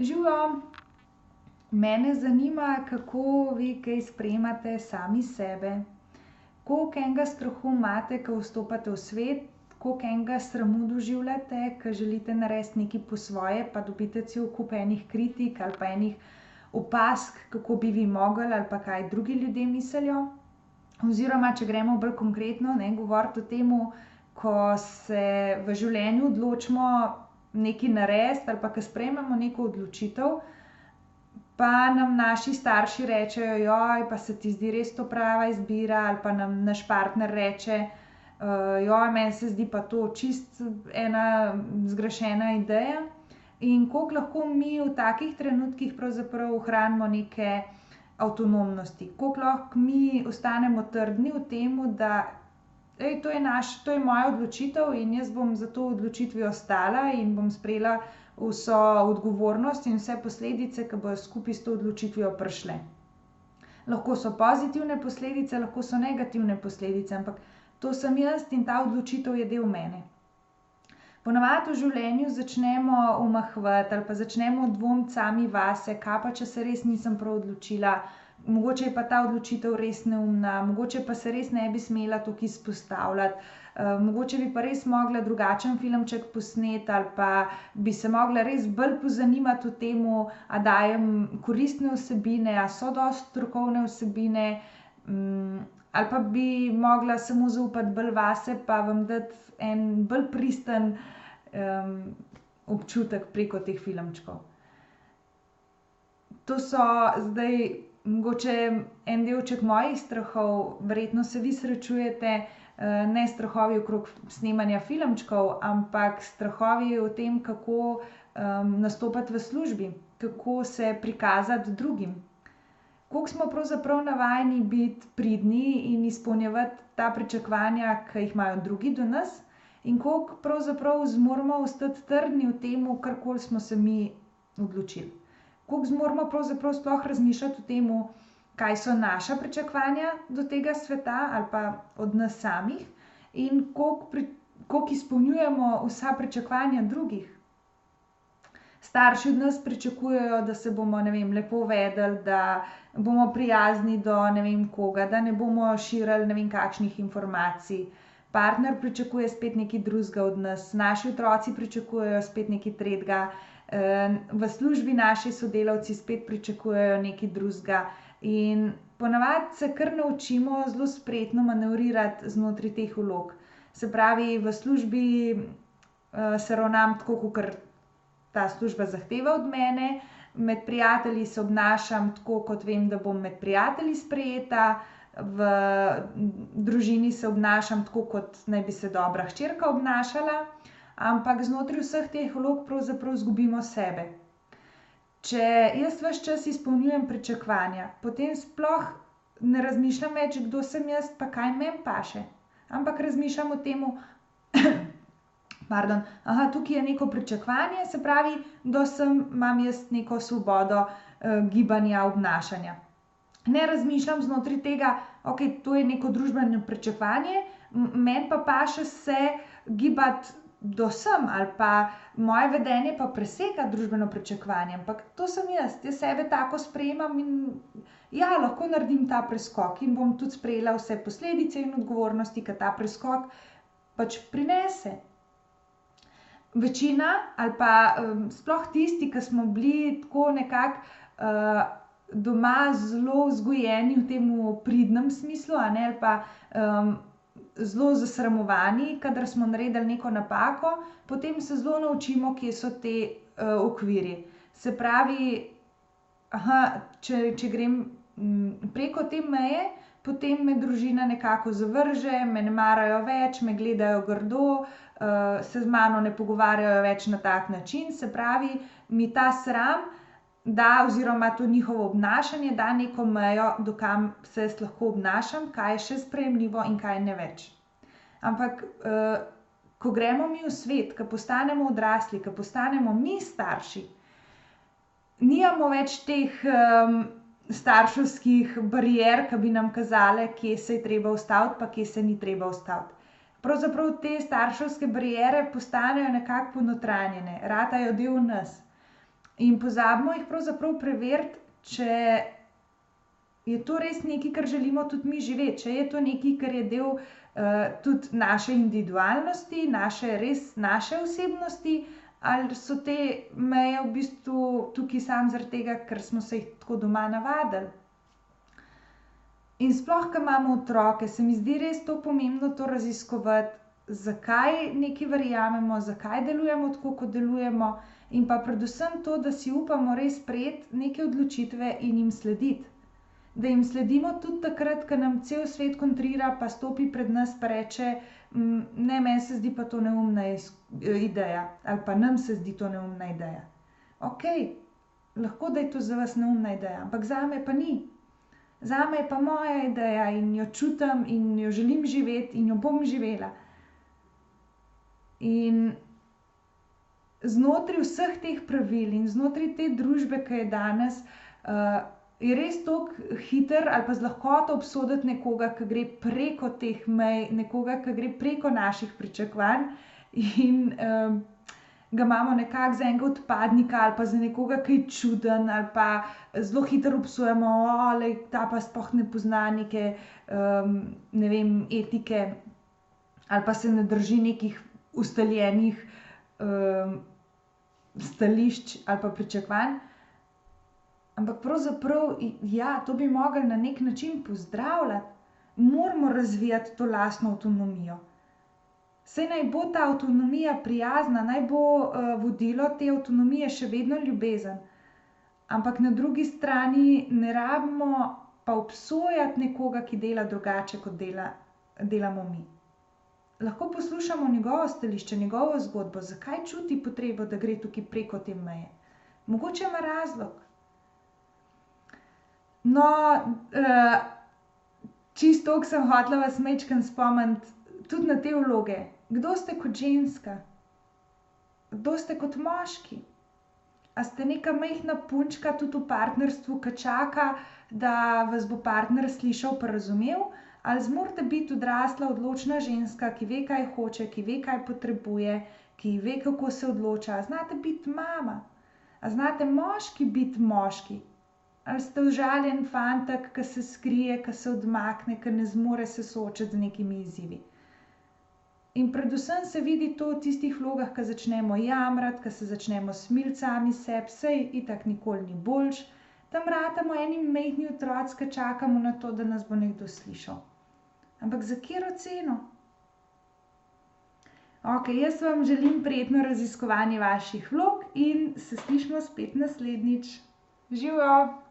Živijo, mene zanima, kako vi kaj sprejemate sami sebe. Koliko enega strahu imate, ko vstopate v svet, koliko enega sramu doživljate, ko želite narediti nekaj po svoje, pa dobite cel kup enih kritik ali pa enih opazk, kako bi vi mogli ali pa kaj drugi ljudje mislijo. Oziroma, če gremo bolj konkretno, govoriti o tem, ko se v življenju odločimo nekaj narediti ali pa ko sprejmemo neko odločitev, pa nam naši starši rečejo, joj, pa se ti zdi res to prava izbira, ali pa nam naš partner reče, joj, meni se zdi pa to čist ena zgrešena ideja. In koliko lahko mi v takih trenutkih pravzaprav ohranimo neke avtonomnosti, koliko lahko mi ostanemo trdni v tem, da to je moja odločitev in jaz bom za to odločitvijo stala in bom sprejela vso odgovornost in vse posledice, ki bojo skupaj s to odločitvijo prišle. Lahko so pozitivne posledice, lahko so negativne posledice, ampak to sem jaz in ta odločitev je del mene. Ponavadi v življenju začnemo omahovati ali pa začnemo dvomiti sami vase, kaj pa če se res nisem prav odločila, mogoče je pa ta odločitev res neumna, mogoče pa se res ne bi smela toliko izpostavljati, mogoče bi pa res mogla drugačen filmček posneti ali pa bi se mogla res bolj pozanimati o tem, a dajem koristne vsebine, a so dosti strokovne vsebine, ali pa bi mogla samo zaupati bolj vase pa vam dati en bolj pristen, občutek preko teh filmčkov. To so zdaj mogoče en delček mojih strahov, verjetno se vi srečujete, ne s strahovi okrog snemanja filmčkov, ampak strahovi o tem, kako, nastopati v službi, kako se prikazati drugim. Koliko smo pravzaprav navajeni biti pridni in izpolnjevati ta pričakovanja, ki jih imajo drugi do nas, in koliko pravzaprav zmoremo ostati trdni v tem, karkoli smo se mi odločili. Koliko zmoremo pravzaprav sploh razmišljati o tem, kaj so naša pričakovanja do tega sveta ali pa od nas samih, in koliko izpolnjujemo vsa pričakovanja drugih. Starši od nas pričakujejo, da se bomo, ne vem, lepo vedli, da bomo prijazni do ne vem koga, da ne bomo širili ne vem kakšnih informacij. Partner pričakuje spet nekaj drugega od nas, naši otroci pričakujejo spet nekaj tretjega, v službi naši sodelavci spet pričakujejo nekaj drugega. In ponavadi se kar naučimo zelo spretno manevrirati znotraj teh vlog. Se pravi, v službi, se ravnam tako, kakor ta služba zahteva od mene, med prijatelji se obnašam tako, kot vem, da bom med prijatelji sprejeta, v družini se obnašam tako, kot naj bi se dobra hčerka obnašala, ampak znotraj vseh teh vlog pravzaprav izgubimo sebe. Če jaz ves čas izpolnjujem pričakovanja, potem sploh ne razmišljam več, kdo sem jaz pa kaj meni paše, ampak razmišljam o tem, tukaj je neko pričakovanje, se pravi, da imam jaz neko svobodo, gibanja, obnašanja. Ne razmišljam znotraj tega, okej, to je neko družbeno pričakovanje, meni pa paše se gibati do sem ali pa moje vedenje pa presega družbeno pričakovanje, ampak to sem jaz sebe tako sprejemam in ja, lahko naredim ta preskok in bom tudi sprejela vse posledice in odgovornosti, ke ta preskok pač prinese. Večina ali pa, sploh tisti, ke smo bili tako nekako, doma zelo vzgojeni v tem pridnem smislu, ali pa, zelo zasramovani, kadar smo naredili neko napako, potem se zelo naučimo, kje so ti, okvirji. Se pravi, če grem, preko te meje, potem me družina nekako zavrže, me ne marajo več, me gledajo grdo, se z mano ne pogovarjajo več na tak način, se pravi, mi ta sram da, oziroma to njihovo obnašanje da neko mejo, do kam se jaz lahko obnašam, kaj je še sprejemljivo in kaj ne več. Ampak, ko gremo mi v svet, ke postanemo odrasli, ke postanemo mi starši, nimamo več teh, starševskih barier, ke bi nam kazale, kje se je treba ustaviti pa kje se ni treba ustaviti. Pravzaprav te starševske bariere postanejo nekako ponotranjene, ratajo del nas. In pozabimo jih pravzaprav preveriti, če je to res nekaj, kar želimo tudi mi živeti, če je to nekaj, kar je del tudi naše individualnosti, naše osebnosti, ali so te meje v bistvu tukaj samo zaradi tega, ker smo se jih tako doma navadili. In sploh, ko imamo otroke, se mi zdi res to pomembno to raziskovati, zakaj nekaj verjamemo, zakaj delujemo tako, kot delujemo, in pa predvsem to, da si upamo res sprejeti neke odločitve in jim slediti. Da jim sledimo tudi takrat, ko nam cel svet kontrira, pa stopi pred nas pa reče, ne, meni se zdi pa to neumna ideja, ali pa nam se zdi to neumna ideja. Okej, lahko da je to za vas neumna ideja, ampak zame pa ni. Zame je pa moja ideja in jo čutim in jo želim živeti in jo bom živela. In znotraj vseh teh pravil in znotraj te družbe, ki je danes, je res toliko hitro ali pa z lahkoto obsoditi nekoga, ki gre preko teh mej, nekoga, ki gre preko naših pričakovanj in ga imamo nekako za enega odpadnika ali pa za nekoga, ki je čuden, ali pa zelo hitro obsojamo, lej, ta pa sploh ne pozna neke, ne vem, etike, ali pa se ne drži nekih ustaljenih stališč ali pa pričakovanj. Ampak pravzaprav, ja, to bi mogli na neki način pozdravljati. Moramo razvijati to lastno avtonomijo. Saj naj bo ta avtonomija prijazna, naj bo vodilo te avtonomije še vedno ljubezen. Ampak na drugi strani ne rabimo pa obsojati nekoga, ki dela drugače, kot delamo mi. Lahko poslušamo njegovo stališče, njegovo zgodbo, zakaj čuti potrebo, da gre tukaj preko te meje. Mogoče ima razlog. No, čisto toliko sem hotela vas majčkeno spomniti tudi na te vloge. Kdo ste kot ženska? Kdo ste kot moški? A ste neka majhna punčka tudi v partnerstvu, ki čaka, da vas bo partner slišal pa razumel? Ali zmorete biti odrasla, odločna ženska, ki ve, kaj hoče, ki ve, kaj potrebuje, ki ve, kako se odloča? Znate biti mama? A znate moški biti moški? Ali ste užaljen fantek, ki se skrije, ki se odmakne, ki ne zmore se soočiti z nekimi izzivi? In predvsem se vidi to v tistih vlogah, ko začnemo jamrati, ko se začnemo smiliti sami sebi, saj itak nikoli ni boljše. Tam ratamo eni majhni otroci, ki čakamo na to, da nas bo nekdo slišal. Ampak za katero ceno? Okej, jaz vam želim prijetno raziskovanje vaših vlog in se slišimo spet naslednjič. Živjo!